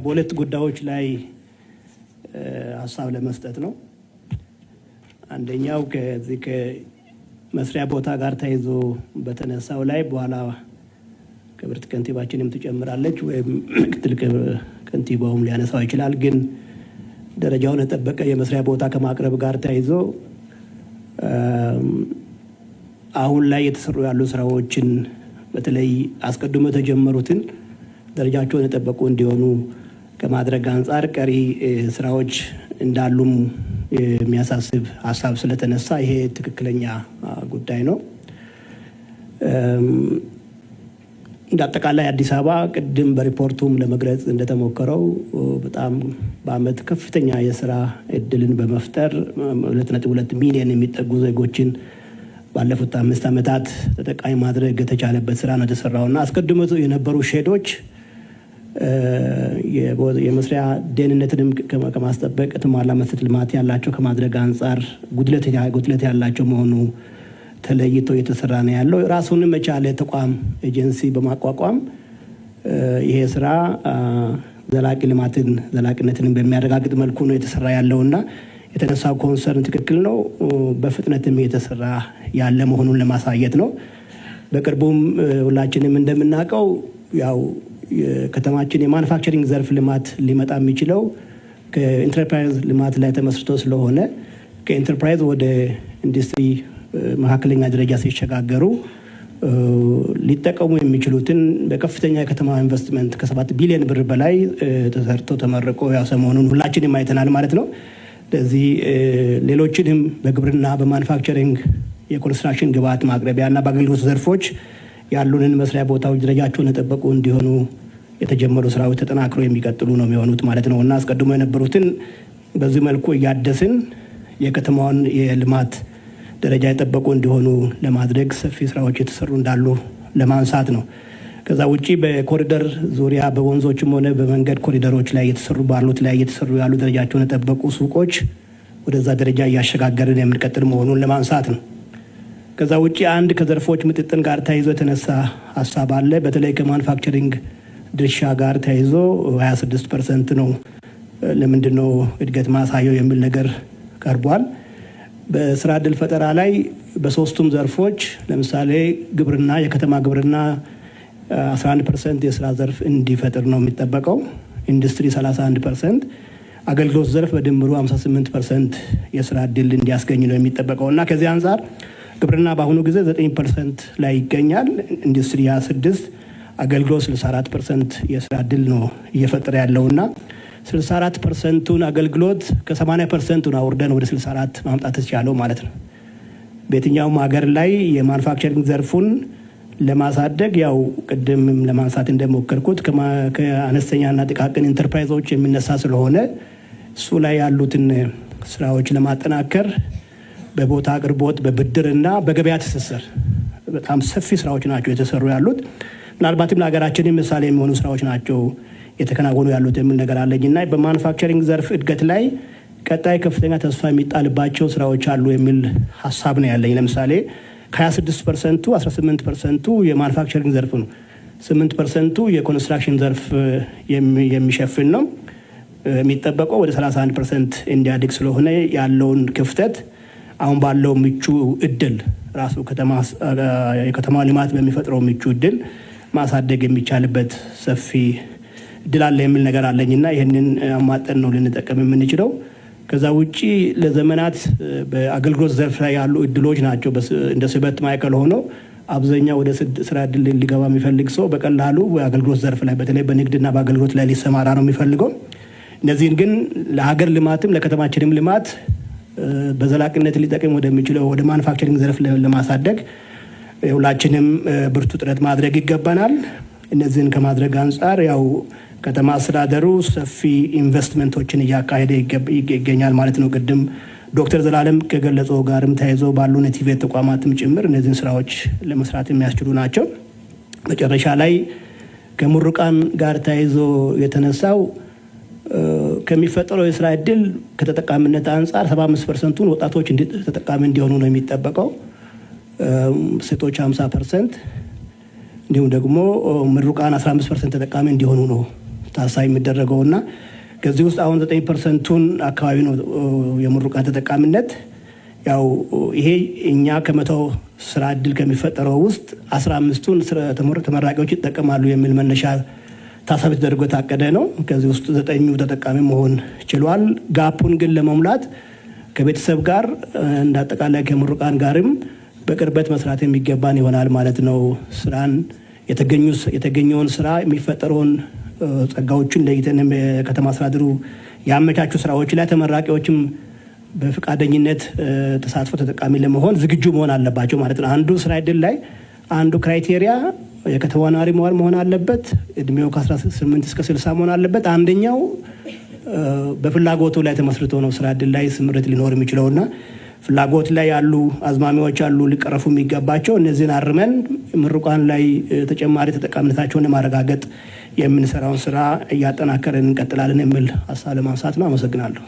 በሁለት ጉዳዮች ላይ ሀሳብ ለመስጠት ነው። አንደኛው ከዚህ ከመስሪያ ቦታ ጋር ተያይዞ በተነሳው ላይ በኋላ ክብርት ከንቲባችንም ትጨምራለች ወይም ምክትል ከንቲባውም ሊያነሳው ይችላል። ግን ደረጃውን የጠበቀ የመስሪያ ቦታ ከማቅረብ ጋር ተያይዞ አሁን ላይ የተሰሩ ያሉ ስራዎችን በተለይ አስቀድሞ የተጀመሩትን ደረጃቸውን የጠበቁ እንዲሆኑ ከማድረግ አንጻር ቀሪ ስራዎች እንዳሉም የሚያሳስብ ሀሳብ ስለተነሳ ይሄ ትክክለኛ ጉዳይ ነው። እንደ አጠቃላይ አዲስ አበባ ቅድም በሪፖርቱም ለመግለጽ እንደተሞከረው በጣም በአመት ከፍተኛ የስራ እድልን በመፍጠር 2.2 ሚሊዮን የሚጠጉ ዜጎችን ባለፉት 5 ዓመታት ተጠቃሚ ማድረግ የተቻለበት ስራ ነው የተሰራውና አስቀድሞ የነበሩ ሼዶች የመስሪያ ደህንነትንም ከማስጠበቅ የተሟላ መሰረተ ልማት ያላቸው ከማድረግ አንጻር ጉድለት ያላቸው መሆኑ ተለይቶ እየተሰራ ነው ያለው። ራሱንም የቻለ ተቋም ኤጀንሲ በማቋቋም ይሄ ስራ ዘላቂነትን በሚያረጋግጥ መልኩ ነው የተሰራ ያለውና የተነሳው ኮንሰርን ትክክል ነው። በፍጥነትም የተሰራ ያለ መሆኑን ለማሳየት ነው። በቅርቡም ሁላችንም እንደምናውቀው ያው ከተማችን የማኑፋክቸሪንግ ዘርፍ ልማት ሊመጣ የሚችለው ከኢንተርፕራይዝ ልማት ላይ ተመስርቶ ስለሆነ ከኢንተርፕራይዝ ወደ ኢንዱስትሪ መካከለኛ ደረጃ ሲሸጋገሩ ሊጠቀሙ የሚችሉትን በከፍተኛ የከተማ ኢንቨስትመንት ከ7 ቢሊዮን ብር በላይ ተሰርቶ ተመርቆ ያው ሰሞኑን ሁላችንም አይተናል ማለት ነው። ስለዚህ ሌሎችንም በግብርና በማኑፋክቸሪንግ የኮንስትራክሽን ግብዓት ማቅረቢያና በአገልግሎት ዘርፎች ያሉንን መስሪያ ቦታዎች ደረጃቸውን የጠበቁ እንዲሆኑ የተጀመሩ ስራዎች ተጠናክረው የሚቀጥሉ ነው የሚሆኑት ማለት ነው እና አስቀድሞ የነበሩትን በዚህ መልኩ እያደስን የከተማውን የልማት ደረጃ የጠበቁ እንዲሆኑ ለማድረግ ሰፊ ስራዎች የተሰሩ እንዳሉ ለማንሳት ነው። ከዛ ውጪ በኮሪደር ዙሪያ በወንዞችም ሆነ በመንገድ ኮሪደሮች ላይ እየተሰሩ ያሉ ደረጃቸውን የጠበቁ ሱቆች ወደዛ ደረጃ እያሸጋገርን የምንቀጥል መሆኑን ለማንሳት ነው። ከዛ ውጪ አንድ ከዘርፎች ምጥጥን ጋር ተያይዞ የተነሳ ሀሳብ አለ። በተለይ ከማኑፋክቸሪንግ ድርሻ ጋር ተያይዞ 26% ነው ለምንድን ነው እድገት ማሳየው የሚል ነገር ቀርቧል። በስራ ዕድል ፈጠራ ላይ በሶስቱም ዘርፎች ለምሳሌ ግብርና፣ የከተማ ግብርና 11% የስራ ዘርፍ እንዲፈጥር ነው የሚጠበቀው። ኢንዱስትሪ 31%፣ አገልግሎት ዘርፍ በድምሩ 58% የስራ ዕድል እንዲያስገኝ ነው የሚጠበቀው እና ከዚህ አንጻር ግብርና በአሁኑ ጊዜ 9% ላይ ይገኛል። ኢንዱስትሪ 26%፣ አገልግሎት 64% የስራ ዕድል ነው እየፈጠረ ያለውና 64%ቱን አገልግሎት ከ80%ቱን አውርደን ወደ 64 ማምጣት ተቻለው ማለት ነው። በየትኛውም ሀገር ላይ የማኑፋክቸሪንግ ዘርፉን ለማሳደግ ያው ቅድምም ለማንሳት እንደሞከርኩት ከአነስተኛና ጥቃቅን ኢንተርፕራይዞች የሚነሳ ስለሆነ እሱ ላይ ያሉትን ስራዎች ለማጠናከር በቦታ አቅርቦት፣ በብድርና በገበያ ትስስር በጣም ሰፊ ስራዎች ናቸው የተሰሩ ያሉት። ምናልባትም ለሀገራችን ምሳሌ የሚሆኑ ስራዎች ናቸው የተከናወኑ ያሉት የሚል ነገር አለኝና በማኑፋክቸሪንግ ዘርፍ እድገት ላይ ቀጣይ ከፍተኛ ተስፋ የሚጣልባቸው ስራዎች አሉ የሚል ሀሳብ ነው ያለኝ። ለምሳሌ ከ26% 18% የማኑፋክቸሪንግ ዘርፍ ነው፣ 8% የኮንስትራክሽን ዘርፍ የሚሸፍን ነው። የሚጠበቀው ወደ 31% እንዲያድግ ስለሆነ ያለውን ክፍተት አሁን ባለው ምቹ እድል ራሱ የከተማ ልማት በሚፈጥረው ምቹ እድል ማሳደግ የሚቻልበት ሰፊ እድል አለ የሚል ነገር አለኝና ይህንን አማጠን ነው ልንጠቀም የምንችለው። ከዛ ውጪ ለዘመናት በአገልግሎት ዘርፍ ላይ ያሉ እድሎች ናቸው እንደ ስበት ማዕከል ሆኖ አብዛኛው ወደ ስራ እድል ሊገባ የሚፈልግ ሰው በቀላሉ በአገልግሎት ዘርፍ ላይ በተለይ በንግድና በአገልግሎት ላይ ሊሰማራ ነው የሚፈልገው። እነዚህን ግን ለሀገር ልማትም ለከተማችንም ልማት በዘላቂነት ሊጠቅም ወደሚችለው ወደ ማኑፋክቸሪንግ ዘርፍ ለማሳደግ ሁላችንም ብርቱ ጥረት ማድረግ ይገባናል። እነዚህን ከማድረግ አንጻር ያው ከተማ አስተዳደሩ ሰፊ ኢንቨስትመንቶችን እያካሄደ ይገኛል ማለት ነው። ቅድም ዶክተር ዘላለም ከገለጸው ጋርም ተያይዞ ባሉ የቲቬት ተቋማትም ጭምር እነዚህን ስራዎች ለመስራት የሚያስችሉ ናቸው። መጨረሻ ላይ ከምሩቃን ጋር ተያይዞ የተነሳው ከሚፈጠረው የስራ እድል ከተጠቃሚነት አንጻር 75%ቱን ወጣቶች ተጠቃሚ እንዲሆኑ ነው የሚጠበቀው። ሴቶች 50%፣ እንዲሁም ደግሞ ምሩቃን 15% ተጠቃሚ እንዲሆኑ ነው ታሳቢ የሚደረገውና ከዚህ ውስጥ አሁን 9%ቱን አካባቢ ነው የምሩቃን ተጠቃሚነት። ያው ይሄ እኛ ከመተው ስራ እድል ከሚፈጠረው ውስጥ 15ቱን ተመራቂዎች ይጠቀማሉ የሚል መነሻ ታሳቢ ተደርጎ የታቀደ ነው። ከዚህ ውስጥ 9ኙ ተጠቃሚ መሆን ችሏል። ጋፑን ግን ለመሙላት ከቤተሰብ ጋር እንዳጠቃላይ ከምሩቃን ጋርም በቅርበት መስራት የሚገባን ይሆናል ማለት ነው። ስራን የተገኘውን ስራ የሚፈጠረውን ጸጋዎችን ለይተን ከተማ አስተዳደሩ ያመቻቹ ስራዎች ላይ ተመራቂዎችም በፍቃደኝነት ተሳትፎ ተጠቃሚ ለመሆን ዝግጁ መሆን አለባቸው ማለት ነው። አንዱ ስራ እድል ላይ አንዱ ክራይቴሪያ የከተማ ነዋሪ መሆን አለበት። እድሜው ከ18 እስከ 60 መሆን አለበት። አንደኛው በፍላጎቱ ላይ ተመስርቶ ነው ስራ እድል ላይ ስምረት ሊኖር የሚችለውና ፍላጎት ላይ ያሉ አዝማሚያዎች አሉ ሊቀረፉ የሚገባቸው። እነዚህን አርመን ምሩቃን ላይ ተጨማሪ ተጠቃሚነታቸውን ለማረጋገጥ የምንሰራውን ስራ እያጠናከረን እንቀጥላለን የሚል ሀሳብ ለማንሳት ነው። አመሰግናለሁ።